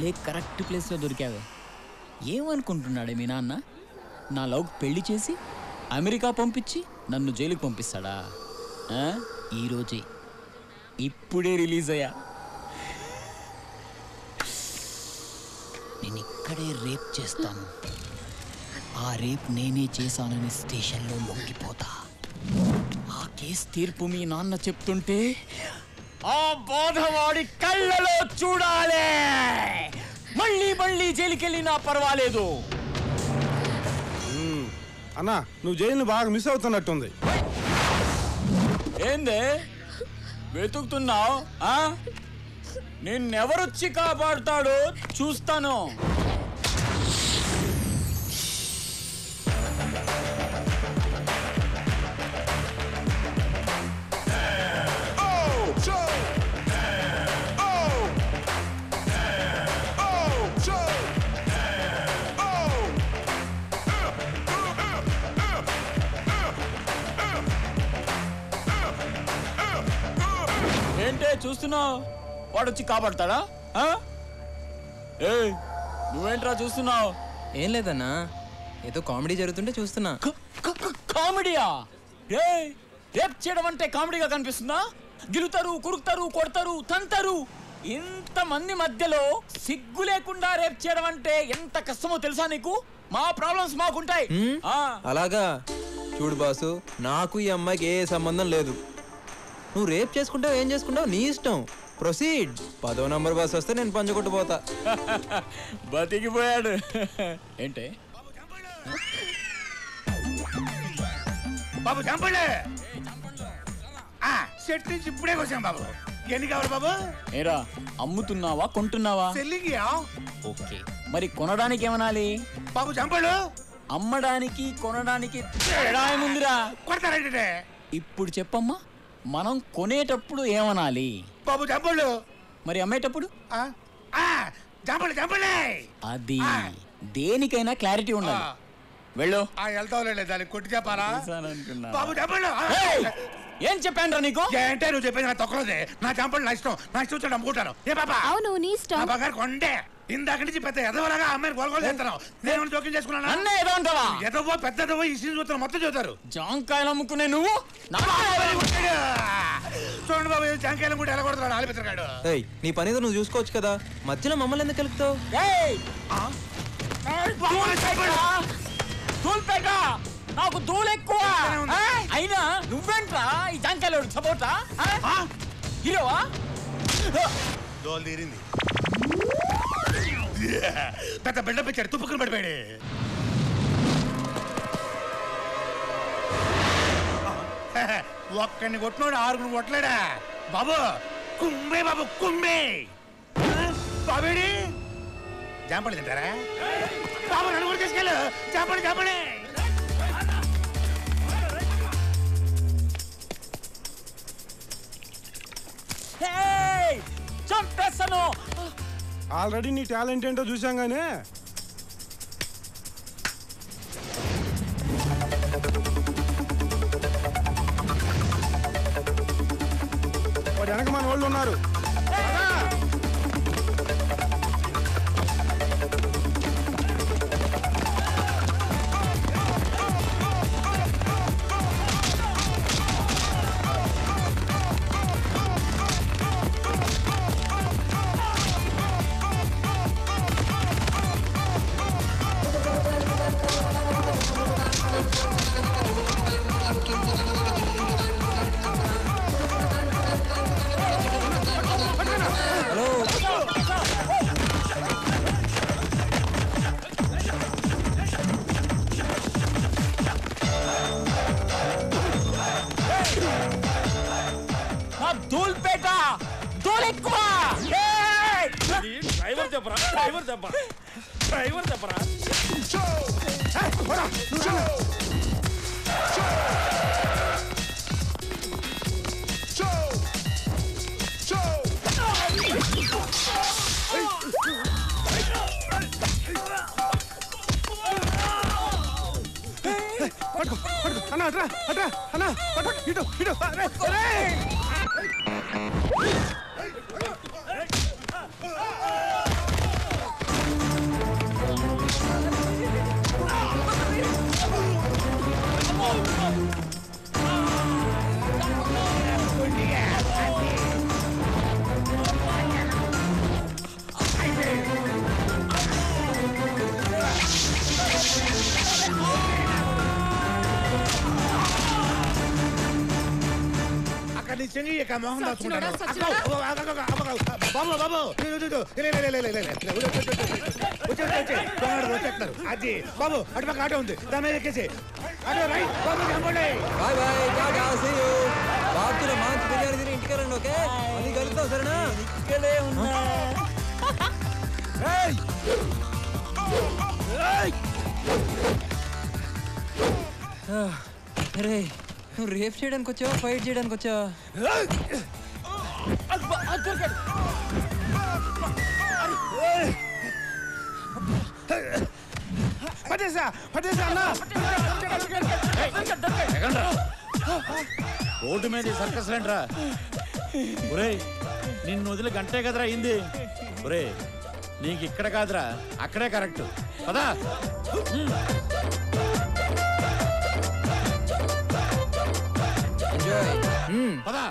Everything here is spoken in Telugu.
భలే కరెక్ట్ ప్లేస్లో దొరికావే. ఏమనుకుంటున్నాడే మీ నాన్న? నా లవ్ పెళ్లి చేసి అమెరికా పంపించి నన్ను జైలుకి పంపిస్తాడా? ఈరోజే ఇప్పుడే రిలీజ్ అయ్యా. నేను ఇక్కడే రేప్ చేస్తాను. ఆ రేప్ నేనే చేశానని స్టేషన్లో లొంగిపోతా. ఆ కేసు తీర్పు మీ నాన్న చెప్తుంటే ఆ బాధవాడి కళ్ళలో చూడాలి. మళ్ళీ మళ్ళీ జైలుకెళ్ళినా పర్వాలేదు. అన్నా, నువ్వు జైలుని బాగా మిస్ అవుతున్నట్టుంది. ఏందే వెతుకుతున్నావు? నిన్నెవరొచ్చి కాపాడుతాడో చూస్తాను. ఏంటే చూస్తున్నావు? వాడొచ్చి కాపాడతాడా? నువ్వేంట్రా చూస్తున్నావు? ఏం లేదన్నా, ఏదో కామెడీ జరుగుతుంటే చూస్తున్నా. కామెడీయా? రేప్ చేయడం అంటే కామెడీగా కనిపిస్తుందా? గిలుతారు, కురుకుతారు, కొడతారు, తంతారు. ఇంతమంది మధ్యలో సిగ్గు లేకుండా రేప్ చేయడం అంటే ఎంత కష్టమో తెలుసా నీకు? మా ప్రాబ్లమ్స్ మాకుంటాయి. అలాగా? చూడు బాసు, నాకు ఈ అమ్మాయికి ఏ సంబంధం లేదు. నువ్వు రేప్ చేసుకుంటావు, ఏం చేసుకుంటావు నీ ఇష్టం. ప్రొసీడ్. 10వ నంబర్ బస్ వస్తే నేను పంచుకొట్టుపోతా. బతికిపోయాడు. ఏంటే బాబు చంపండి. సెట్ నుంచి ఇప్పుడే వచ్చాం బాబు. ఎన్ని కావాలి బాబు? ఏరా అమ్ముతున్నావా కొంటున్నావా? సెల్లింగ్. ఓకే, మరి కొనడానికి ఏమనాలి? బాబు చంపడు. అమ్మడానికి కొనడానికి తేడా ఏముందిరా? కొడతారంటే ఇప్పుడు చెప్పమ్మా, మనం కొనేటప్పుడు ఏమనాలి? బాబు చంపడు. మరి అమ్మేటప్పుడు? చంపండి చంపండి. అది దేనికైనా క్లారిటీ ఉండాలి. వెళ్ళు. వెళ్తావులే, దానికి కొట్టి చెప్పాలా? బాబు చంపండి. ఏం చెప్పాను రా నీకు? ఏంటే నువ్వు చెప్పేది? నా తొక్కలదే. నా చంపండి నా ఇష్టం. నా ఇష్టం వచ్చి అమ్ముకుంటాను. ఏ బాబా? అవును, నీ ఇష్టం. బాగారు కొండే. ఇందాక నుంచి పెద్ద ఎదవలాగా అమ్మాయిని గోల్గోలు చేస్తాను. నేను జోక్యం చేసుకున్నాను. అన్న ఏదో అంటావా? ఎదవో పెద్దదవో ఈ సీన్ చూస్తారు, మొత్తం చూస్తారు. జాంకాయలు అమ్ముకునే నువ్వు చూడండి బాబు, జాంకాయలు కూడా ఎలా కొడతాడు ఆలిపిత్రగాడు. నీ పనిదో నువ్వు చూసుకోవచ్చు కదా, మధ్యలో మమ్మల్ని ఎందుకు కలుపుతావు? నాకు దూలు ఎక్కువ. అయినా నువ్వేంట్రా ఈ జాంకాయలు సపోర్టా? హీరోవా? దోలు తీరింది. పెద్ద బిల్డప్ ఇచ్చాడు, తుప్పుకుని పడిపోయాడు. ఒక్కడిని కొట్టినోడు 6 కొట్టలేడా బాబు? కుంభే బాబు కుంభే. బాబేడి జాంపడి తింటారా బాబు? నన్ను కూడా తీసుకెళ్ళు. జాంపడి జాంపడి. చంపేస్తాను. ఆల్రెడీ నీ టాలెంట్ ఏంటో చూసాం గానీ వాడు వెనక మన వాళ్ళు ఉన్నారు. దూల్పేట దూలు ఎక్కువ. డ్రైవర్ చెప్పరా, డ్రైవర్ చెప్పరా, డ్రైవర్ చెప్పరా. అన్నా అట్రా అట్రా అన్నా ఇటు ఇటు. అక్కడి నుంచి ఇక మొహం సచ్చినోడా, దాచుకుంటాను సచ్చినోడా. బాబు బాబు వచ్చేస్తున్నారు అది బాబు అటు పక్క ఆటో ఉంది దాని మీద ఎక్కేసి ఆటో రైట్ బాబు కనపడే bye bye tata see you బాబుతో మంచి బిర్యానీ తిని ఇంటికి రండి ఓకే అది కలుద్దాం సరేనా ఇక్కడే ఉన్నా అరే నువ్వు రేప్ చేయడానికి వచ్చావా ఫైట్ చేయడానికి వచ్చావా పట్టేసా అన్నా రోడ్డు మీద సర్కస్ రండ్రా ఒరేయ్ నిన్ను వదిలి గంటే కదరా అయింది ఒరే నీకు ఇక్కడ కాదురా అక్కడే కరెక్ట్ పదా ఎంజాయ్ పదా